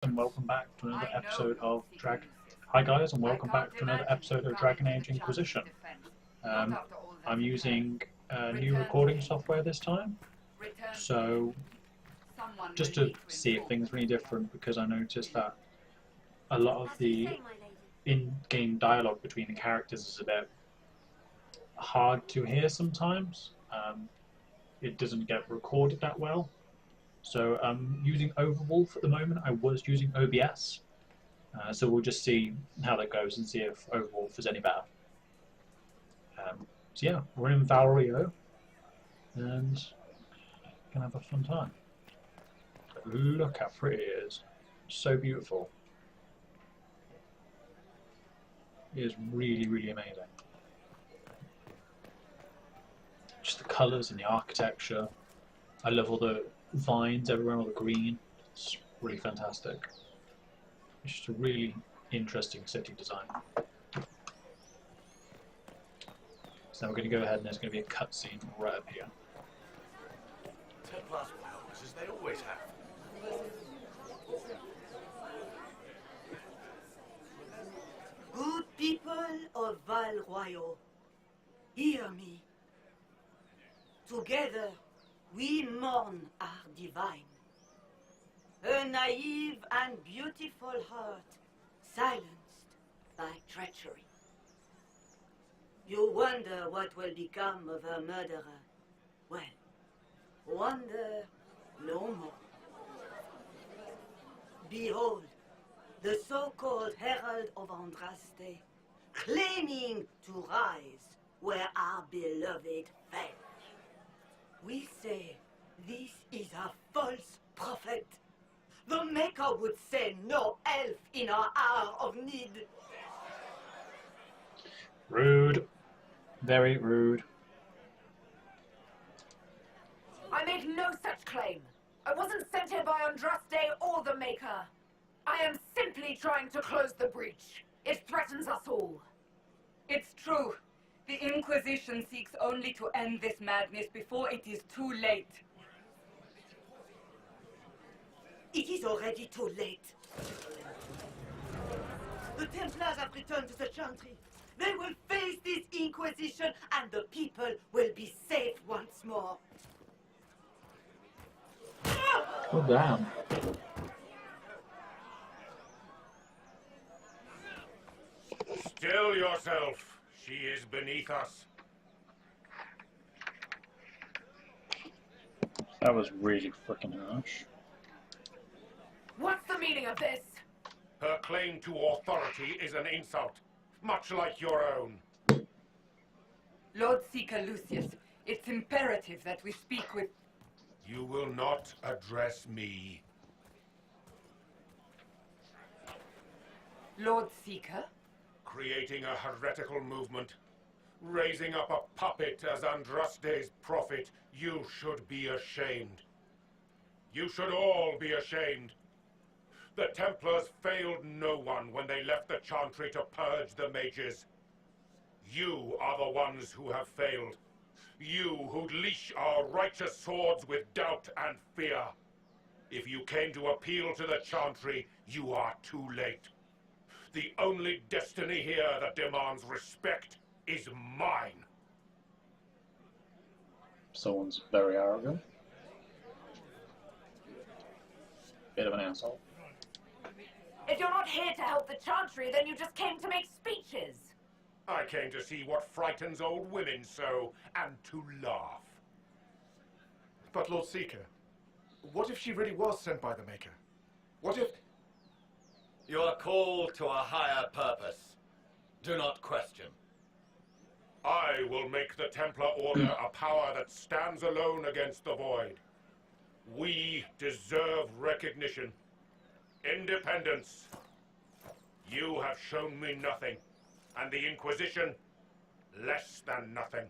and welcome back to another episode of Dragon. Hi guys, and welcome back to another episode of Dragon Age Inquisition. I'm using new recording software this time, so just to see if things are any different, because I noticed that a lot of the in-game dialogue between the characters is a bit hard to hear sometimes. It doesn't get recorded that well. So I'm using Overwolf at the moment. I was using OBS. So we'll just see how that goes and see if Overwolf is any better. So yeah, we're in Valrio and gonna have a fun time. But look how pretty it is. So beautiful. It is really, really amazing. Just the colours and the architecture. I love all the vines everywhere, all the green. It's really fantastic. It's just a really interesting city design. So we're going to go ahead and there's going to be a cutscene right up here. Templars will help us as they always have. Good people of Val Royal, hear me. Together, we mourn our divine. A naive and beautiful heart, silenced by treachery. You wonder what will become of her murderer. Well, wonder no more. Behold, the so-called Herald of Andraste, claiming to rise where our beloved fell. We say this is a false prophet. The Maker would send no elf in our hour of need. Rude. Very rude. I made no such claim. I wasn't sent here by Andraste or the Maker. I am simply trying to close the breach. It threatens us all. It's true. The Inquisition seeks only to end this madness before it is too late. It is already too late. The Templars have returned to the Chantry. They will face this Inquisition and the people will be safe once more. Oh damn. Still yourself. She is beneath us. That was really freaking harsh. What's the meaning of this? Her claim to authority is an insult, much like your own. Lord Seeker Lucius, it's imperative that we speak with... You will not address me. Lord Seeker? Creating a heretical movement, raising up a puppet as Andraste's prophet, you should be ashamed. You should all be ashamed. The Templars failed no one when they left the Chantry to purge the mages. You are the ones who have failed. You who leash our righteous swords with doubt and fear. If you came to appeal to the Chantry, you are too late. The only destiny here that demands respect is mine. Someone's very arrogant. Bit of an asshole. If you're not here to help the Chantry, then you just came to make speeches. I came to see what frightens old women so, and to laugh. But Lord Seeker, what if she really was sent by the Maker? What if... You are called to a higher purpose. Do not question. I will make the Templar Order a power that stands alone against the Void. We deserve recognition. Independence. You have shown me nothing, and the Inquisition, less than nothing.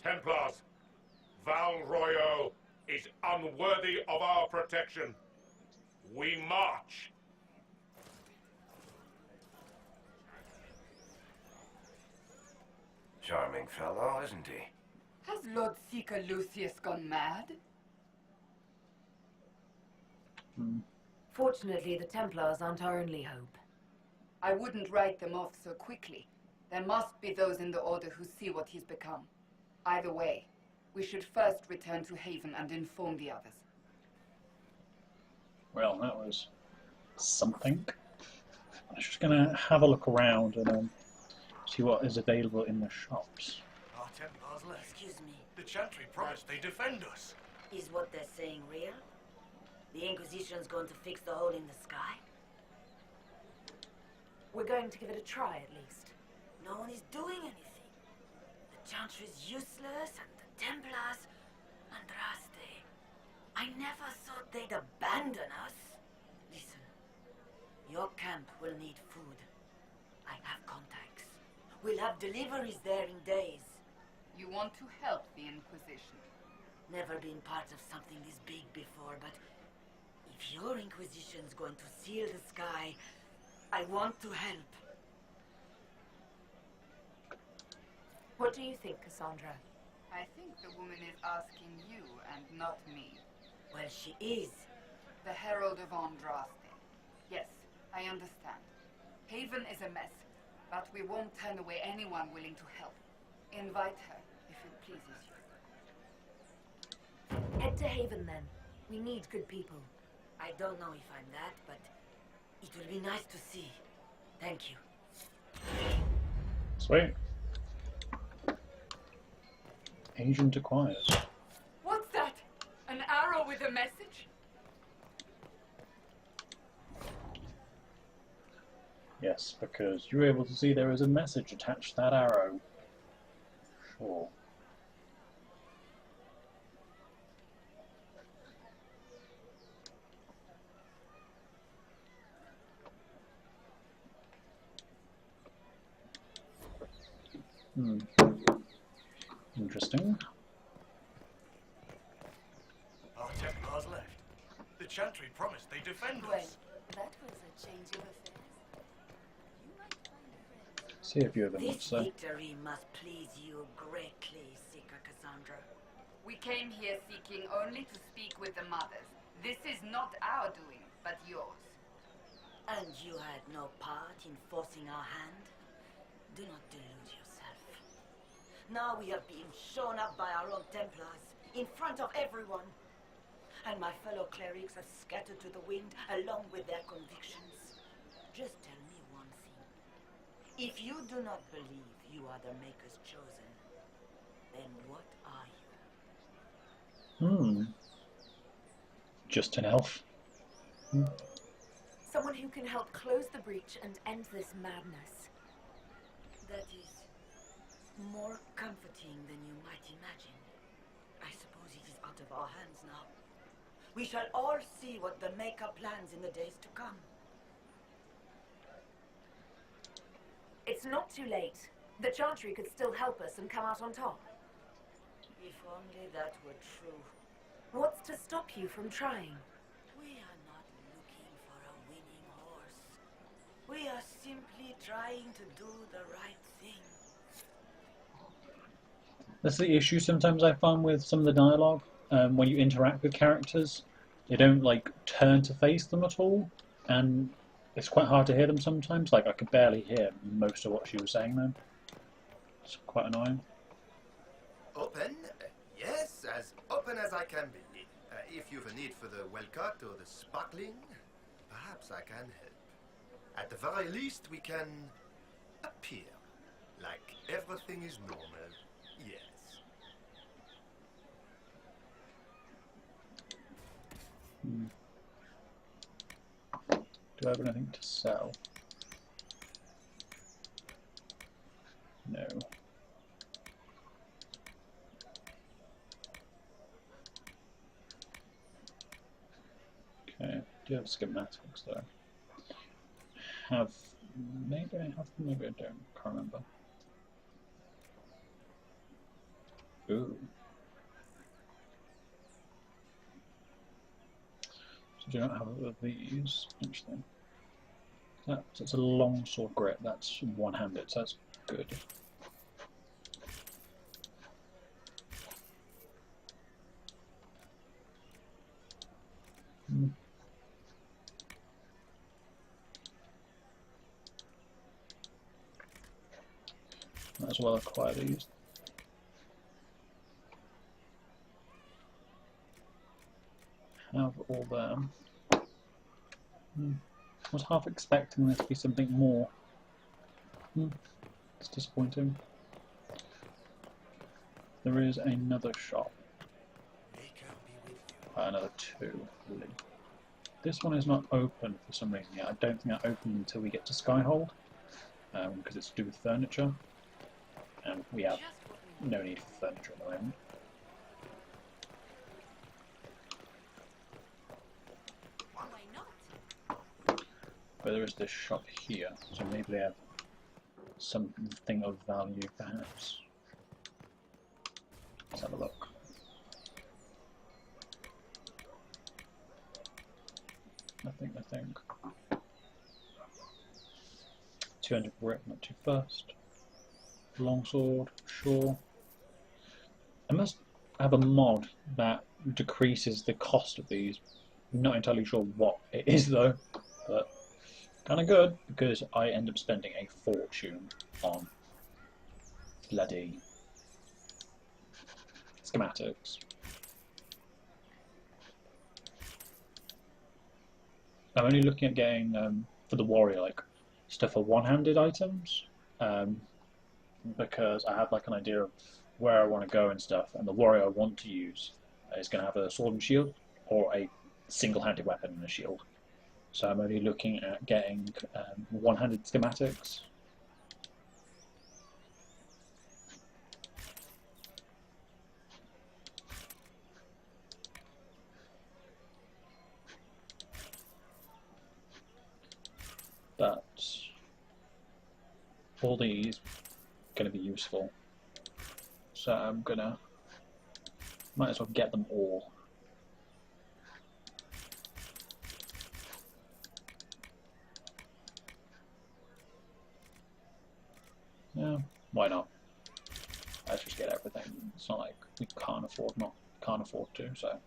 Templars, Val Royal is unworthy of our protection. We march. Charming fellow, isn't he? Has Lord Seeker Lucius gone mad? Fortunately, the Templars aren't our only hope. I wouldn't write them off so quickly. There must be those in the Order who see what he's become. Either way, we should first return to Haven and inform the others. Well, that was something. I'm just going to have a look around and see what is available in the shops. Our Templars left. Excuse me. The Chantry promised they defend us. Is what they're saying real? The Inquisition's going to fix the hole in the sky? We're going to give it a try, at least. No one is doing anything. The Chantry's useless, and the Templars... Andraste. I never thought they'd abandon us. Listen, your camp will need food. I have contacts. We'll have deliveries there in days. You want to help the Inquisition? Never been part of something this big before, but if your Inquisition's going to seal the sky, I want to help. What do you think, Cassandra? I think the woman is asking you and not me. Well, she is. The Herald of Andraste. Yes, I understand. Haven is a mess, but we won't turn away anyone willing to help. Invite her, if it pleases you. Head to Haven, then. We need good people. I don't know if I'm that, but it will be nice to see. Thank you. Sweet. Agent acquired. What's that? An arrow with a message? Yes, because you're able to see there is a message attached to that arrow. Sure. Interesting. Our Templars left. The Chantry promised they defend Well, us. that was a change of affairs. You might find a friend. See if you have This much say. victory must please you greatly, Seeker Cassandra. We came here seeking only to speak with the mothers. This is not our doing, but yours. And you had no part in forcing our hand? Do not delude yourself. Now we are being shown up by our own Templars, in front of everyone. And my fellow clerics have scattered to the wind along with their convictions. Just tell me one thing. If you do not believe you are the Maker's chosen, then what are you? Just an elf. Someone who can help close the breach and end this madness. That is more comforting than you might imagine. I suppose it is out of our hands now. We shall all see what the Maker plans in the days to come. It's not too late. The Chantry could still help us and come out on top. If only that were true. What's to stop you from trying? We are not looking for a winning horse. We are simply trying to do the right thing. That's the issue sometimes I find with some of the dialogue. When you interact with characters, they don't like turn to face them at all, and it's quite hard to hear them sometimes. Like I could barely hear most of what she was saying then. It's quite annoying. Open? Yes, as open as I can be. If you've a need for the well cut or the sparkling, perhaps I can help. At the very least, we can appear like everything is normal. Yes. Do I have anything to sell? No. Okay, do have schematics though. Maybe I have them, maybe I don't, can't remember. Ooh. So do you not have these, actually? That's a long sword grip, that's one-handed, so that's good. Might as well acquire these. Have all them. I was half expecting there to be something more. It's disappointing. There is another shop. Another two, really. This one is not open for some reason yet. I don't think that opens until we get to Skyhold, because it's to do with furniture, and we have no need for furniture at the moment. But there is this shop here, so maybe they have something of value, perhaps. Let's have a look. Nothing. 200 brick, not too fast. Longsword, sure. I must have a mod that decreases the cost of these. I'm not entirely sure what it is though, but kind of good because I end up spending a fortune on bloody schematics. I'm only looking at getting for the warrior like stuff for one-handed items because I have like an idea of where I want to go and stuff, and the warrior I want to use is going to have a sword and shield or a single-handed weapon and a shield. So I'm only looking at getting one-handed schematics. But all these are going to be useful, so I'm gonna might as well get them all. Yeah, why not? Let's just get everything. It's not like we can't afford to. So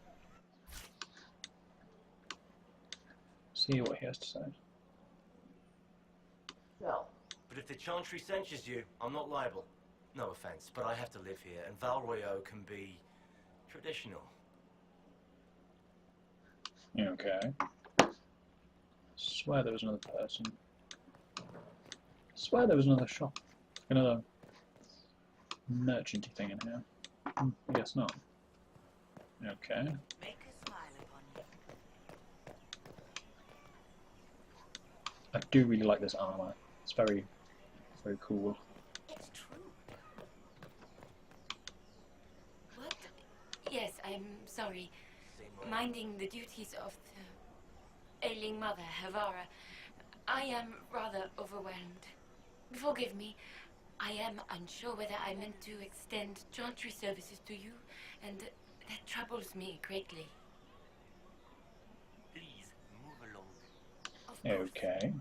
see what he has to say. Well, but if the Chantry censures you, I'm not liable. No offense, but I have to live here, and Val Royaux can be traditional. Okay. Swear there was another person. Swear there was another shop. Another merchanty thing in here. I guess not. Okay. Make a smile upon you. I do really like this armor. It's very cool. It's true. What? Yes, I'm sorry. Minding the duties of the ailing mother, Havara, I am rather overwhelmed. Forgive me. I am unsure whether I meant to extend chantry services to you, and that troubles me greatly. Please, move along. Okay.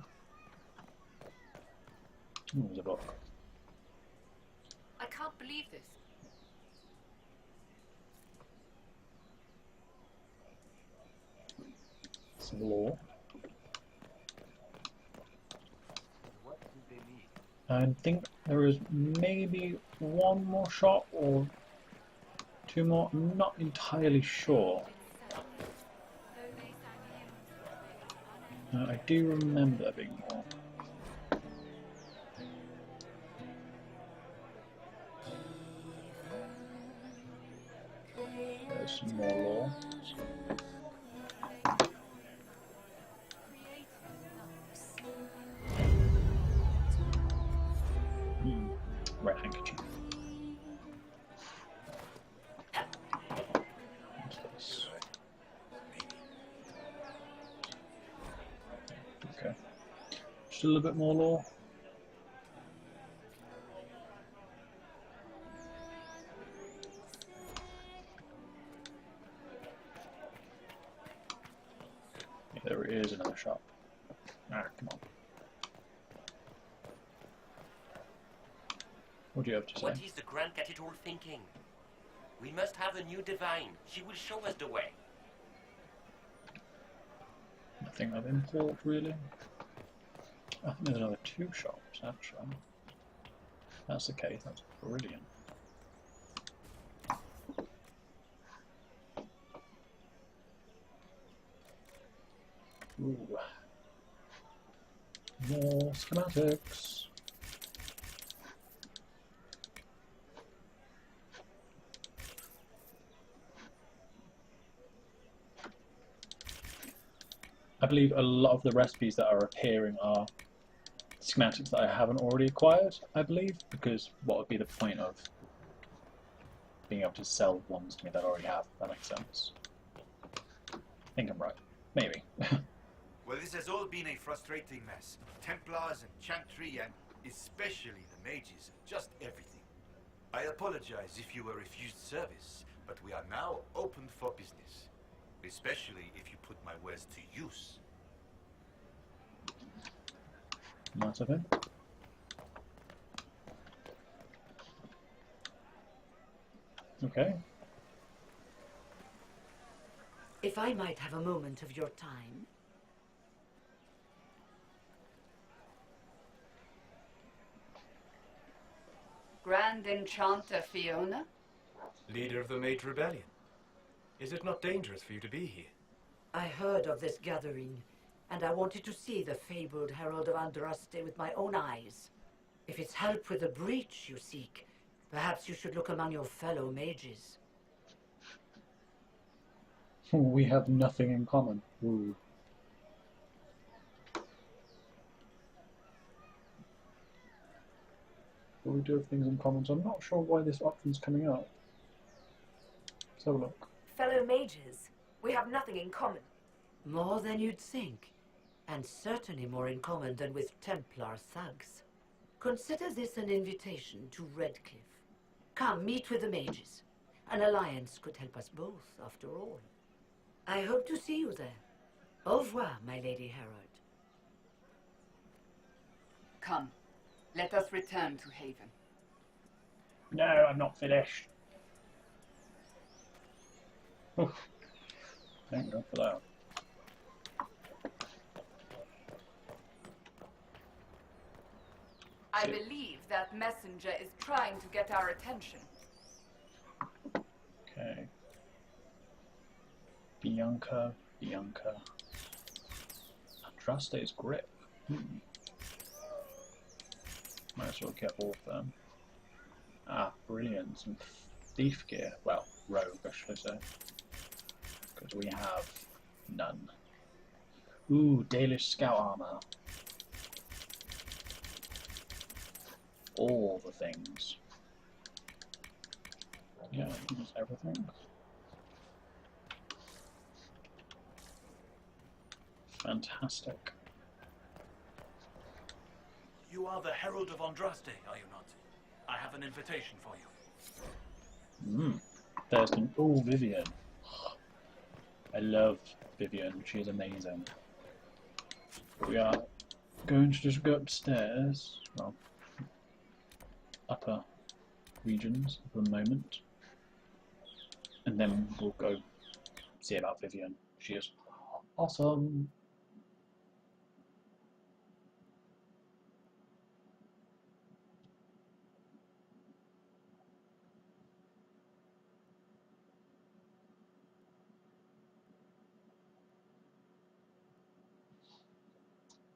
There's a book. I can't believe this. Some law. What do they need? I think there is maybe one more shop or two more. I'm not entirely sure. I do remember there being more. There's some more law. Red handkerchief. What's this? Okay. Just a little bit more law. Yeah, there is another shop. Ah, come on. What do you have to say? What is the Grand Cathedral thinking? We must have a new divine. She will show us the way. Nothing of import, really. I think there's another two shops, actually. that's the case, that's brilliant. Ooh. More schematics. I believe a lot of the recipes that are appearing are schematics that I haven't already acquired, I believe, because what would be the point of being able to sell ones to me that I already have, if that makes sense. I think I'm right. Maybe. Well, this has all been a frustrating mess. Templars and Chantry and especially the mages, just everything. I apologize if you were refused service, but we are now open for business. Especially if you put my wares to use. That's okay. Okay. If I might have a moment of your time. Grand Enchanter Fiona? Leader of the Mage Rebellion. Is it not dangerous for you to be here? I heard of this gathering, and I wanted to see the fabled Herald of Andraste with my own eyes. If it's help with the breach you seek, perhaps you should look among your fellow mages. We have nothing in common. Ooh. But we do have things in common, so I'm not sure why this option's coming up. Let's have a look. Fellow mages, we have nothing in common. More than you'd think, and certainly more in common than with Templar thugs. Consider this an invitation to Redcliffe. Come, meet with the mages. An alliance could help us both, after all. I hope to see you there. Au revoir, my Lady Herald. Come, let us return to Haven. No, I'm not finished. Thank God for that. I believe that messenger is trying to get our attention. Okay. Bianca. Andraste's grip. Might as well get all of them. Ah, brilliant. Some thief gear. Well, rogue, I should say. Because we have none. Ooh, Dalish scout armor. All the things. Yeah, I think it's everything. Fantastic. You are the Herald of Andraste, are you not? I have an invitation for you. There's an... Oh, Vivian. I love Vivian. She is amazing. We are going to just go upstairs. Well, upper regions for the moment. And then we'll go see about Vivian. She is awesome.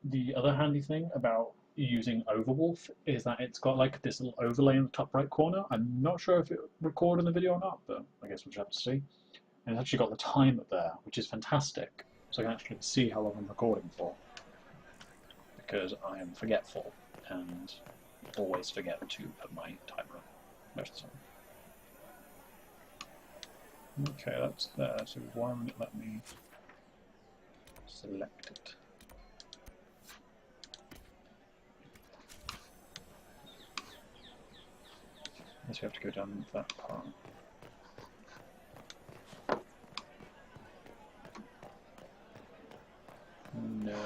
The other handy thing about using Overwolf is that it's got like this little overlay in the top right corner. I'm not sure if it recorded in the video or not, but I guess we'll just have to see. And it's actually got the time up there, which is fantastic. So I can actually see how long I'm recording for. Because I am forgetful and always forget to put my timer most of the time. Okay, that's there. So why won't it let me select it? I guess we have to go down that part. No.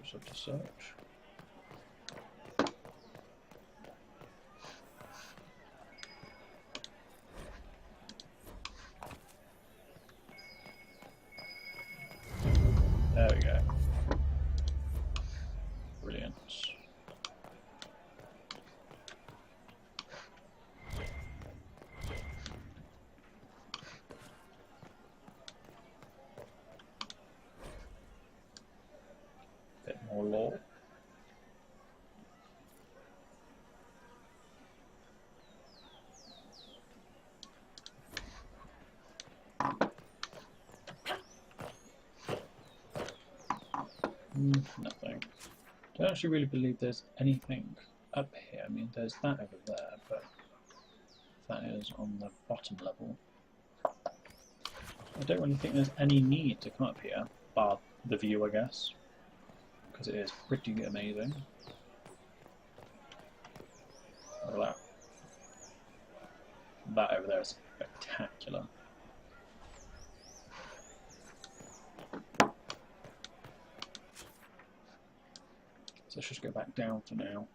Just have to search. There we go. Brilliant. More law. Nothing. Don't actually really believe there's anything up here. I mean, there's that over there, but that is on the bottom level. I don't really think there's any need to come up here, bar the view, I guess, because it is pretty amazing. Look at that. That over there is spectacular. So let's just go back down for now.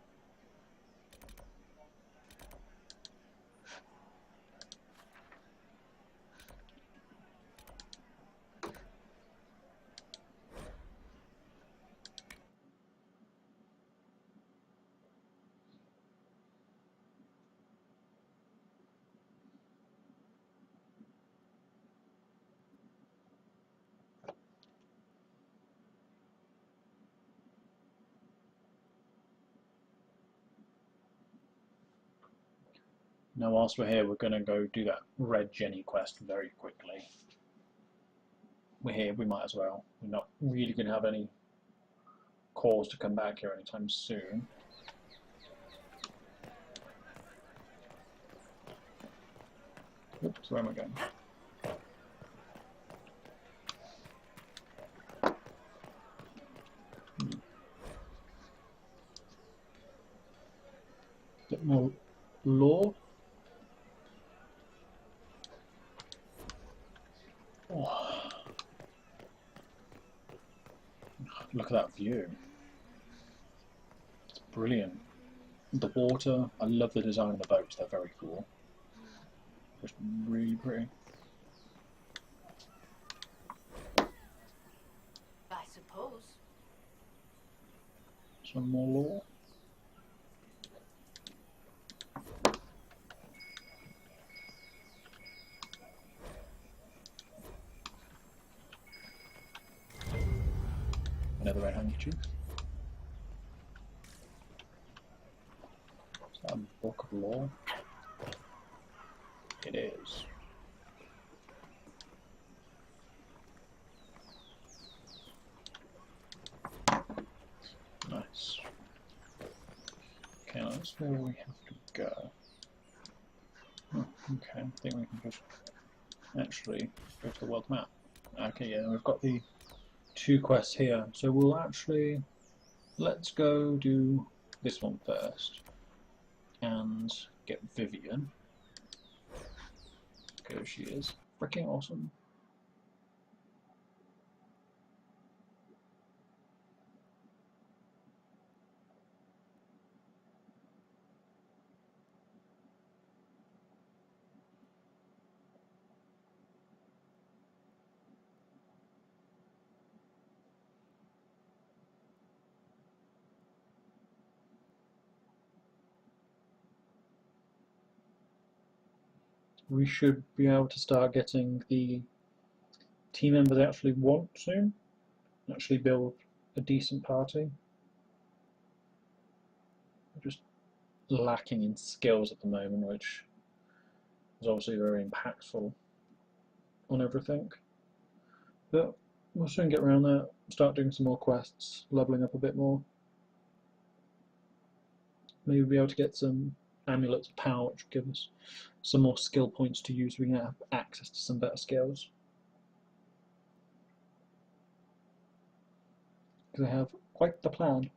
Now whilst we're here, we're going to go do that Red Jenny quest very quickly. We're here, we might as well. We're not really going to have any cause to come back here anytime soon. Oops, where am I going? Bit more lore. Oh. Look at that view. It's brilliant. The water, I love the design of the boats, they're very cool. Just really pretty. I suppose. Some more lore. Another red handkerchief. Is that a book of lore? It is. Nice. Okay, that's where we have to go. Oh, okay, I think we can just actually go to the world map. Okay, yeah, we've got the 2 quests here, so we'll actually, let's go do this one first and get Vivian, because she is freaking awesome. We should be able to start getting the team members actually want soon, actually build a decent party. We're just lacking in skills at the moment, which is obviously very impactful on everything. But we'll soon get around that, start doing some more quests, leveling up a bit more. Maybe be able to get some amulets of power, which will give us some more skill points to use. We can have access to some better skills. Because I have quite the plan.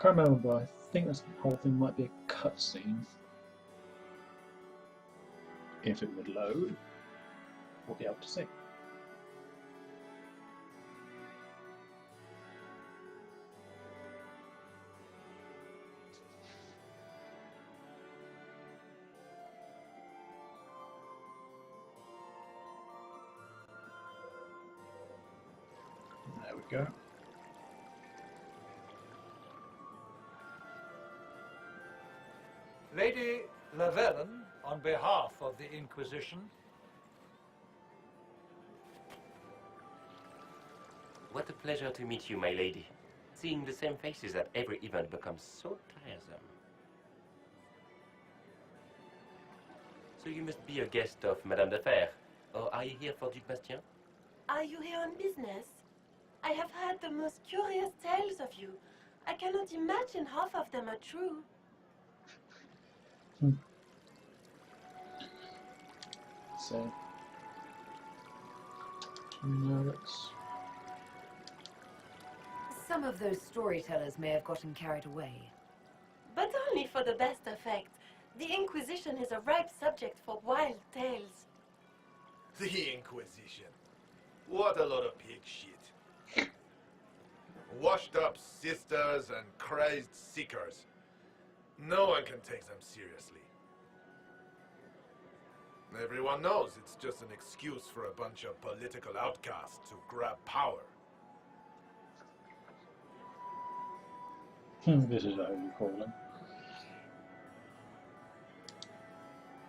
Can't remember, but I think this whole thing might be a cutscene. If it would load, we'll be able to see. go. Lady Lavellen, on behalf of the Inquisition. What a pleasure to meet you, my lady. Seeing the same faces at every event becomes so tiresome. So you must be a guest of Madame de Fer, or are you here for Duc Bastien? Are you here on business? I have heard the most curious tales of you. I cannot imagine half of them are true. So, notes. Some of those storytellers may have gotten carried away. But only for the best effect. The Inquisition is a ripe subject for wild tales. The Inquisition. What a lot of pig shit. Washed up sisters and crazed seekers. No one can take them seriously. Everyone knows it's just an excuse for a bunch of political outcasts to grab power. This is a holy calling.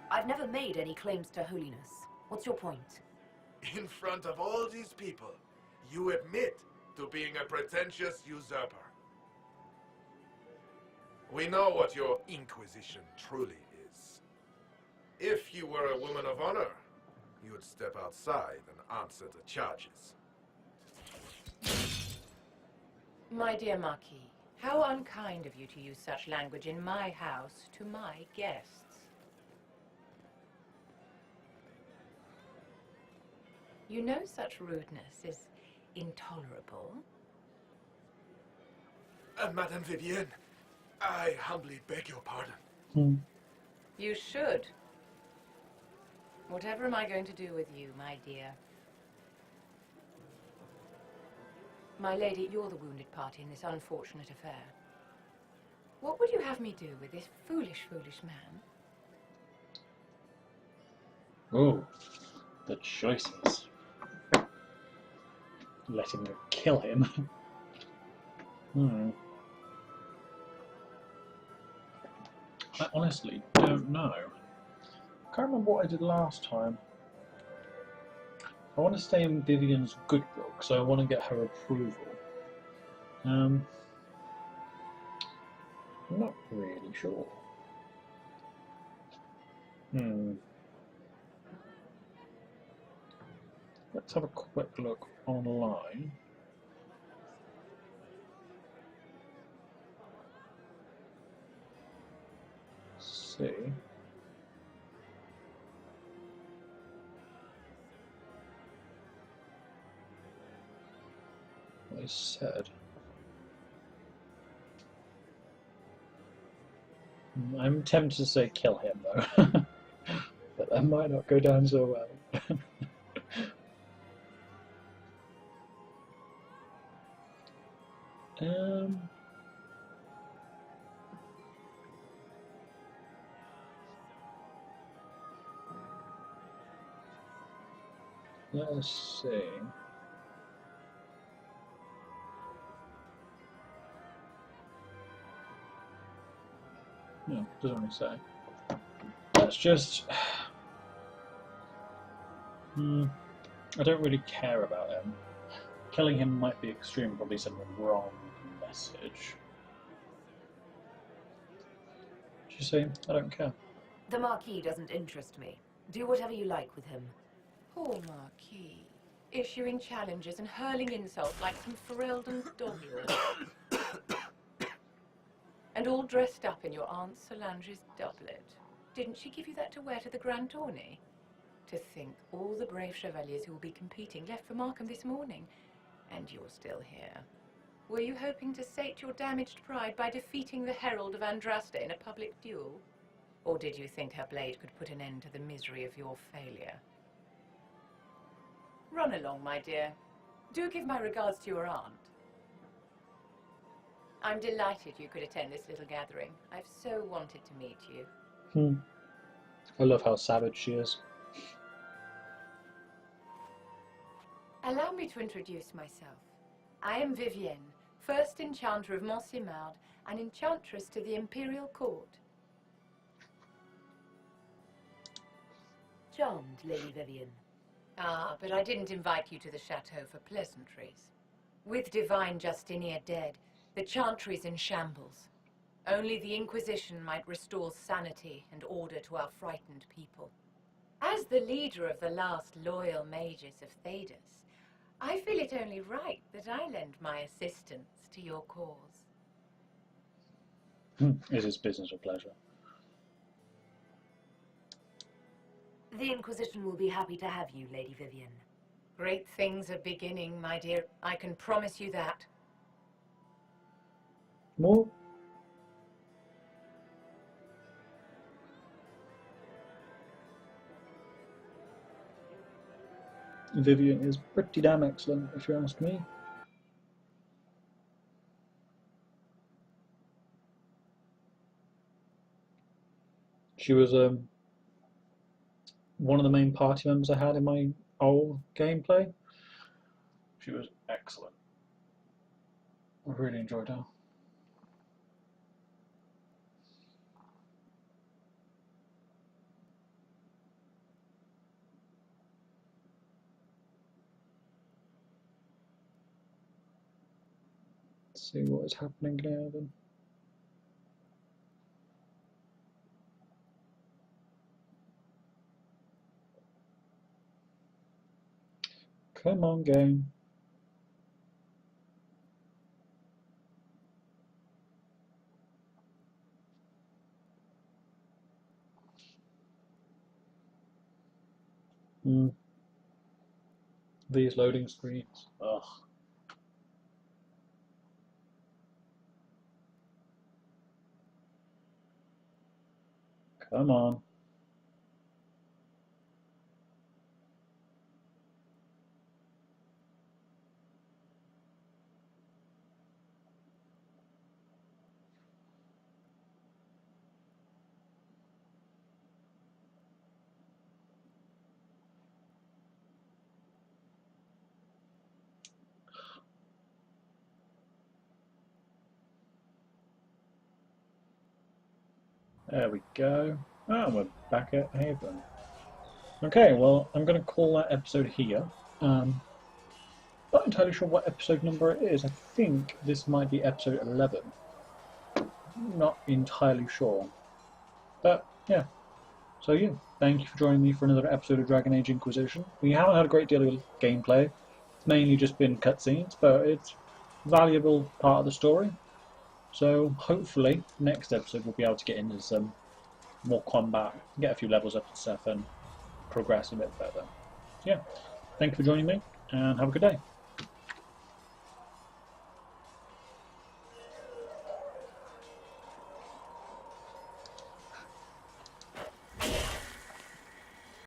I've never made any claims to holiness. What's your point? In front of all these people, you admit to being a pretentious usurper. We know what your Inquisition truly is. If you were a woman of honor, you would step outside and answer the charges. My dear Marquis, how unkind of you to use such language in my house to my guests. You know such rudeness is intolerable. Madame Vivienne, I humbly beg your pardon. You should. Whatever am I going to do with you, my dear? My lady, you're the wounded party in this unfortunate affair. What would you have me do with this foolish, foolish man? Oh, the choices. Let him kill him. I honestly don't know. I can't remember what I did last time. I want to stay in Vivian's good book, so I want to get her approval. I'm not really sure. Let's have a quick look online. See. What I said. I'm tempted to say kill him though, but that might not go down so well. Let's see. No, doesn't really say. Let's just. I don't really care about him. Killing him might be extreme, probably send the wrong message. You see, I don't care. The Marquis doesn't interest me. Do whatever you like with him. Poor Marquis. Issuing challenges and hurling insults like some Ferelden doggerel. And all dressed up in your Aunt Solange's doublet. Didn't she give you that to wear to the Grand Tourney? To think all the brave chevaliers who will be competing left for Markham this morning, and you're still here. Were you hoping to sate your damaged pride by defeating the Herald of Andraste in a public duel? Or did you think her blade could put an end to the misery of your failure? Run along, my dear. Do give my regards to your aunt. I'm delighted you could attend this little gathering. I've so wanted to meet you. I love how savage she is. Allow me to introduce myself. I am Vivienne, first enchanter of Mont-Simard and enchantress to the Imperial Court. Charmed, Lady Vivienne. Ah, but I didn't invite you to the chateau for pleasantries. With Divine Justinia dead, the Chantry's in shambles. Only the Inquisition might restore sanity and order to our frightened people. As the leader of the last loyal mages of Thedas, I feel it only right that I lend my assistance to your cause. Is this business or pleasure? The Inquisition will be happy to have you, Lady Vivienne. Great things are beginning, my dear. I can promise you that. More? Vivienne is pretty damn excellent, if you ask me. She was one of the main party members I had in my old gameplay. She was excellent. I really enjoyed her. Let's see what is happening now then. Come on, game. These loading screens. Ugh. Come on. There we go. Oh, we're back at Haven. Okay, well, I'm going to call that episode here. Not entirely sure what episode number it is. I think this might be episode 11. Not entirely sure. But, yeah. So, yeah, thank you for joining me for another episode of Dragon Age Inquisition. We haven't had a great deal of gameplay. It's mainly just been cutscenes, but it's a valuable part of the story. So, hopefully, next episode we'll be able to get into some more combat, get a few levels up and stuff, and progress a bit further. So, yeah, thank you for joining me, and have a good day.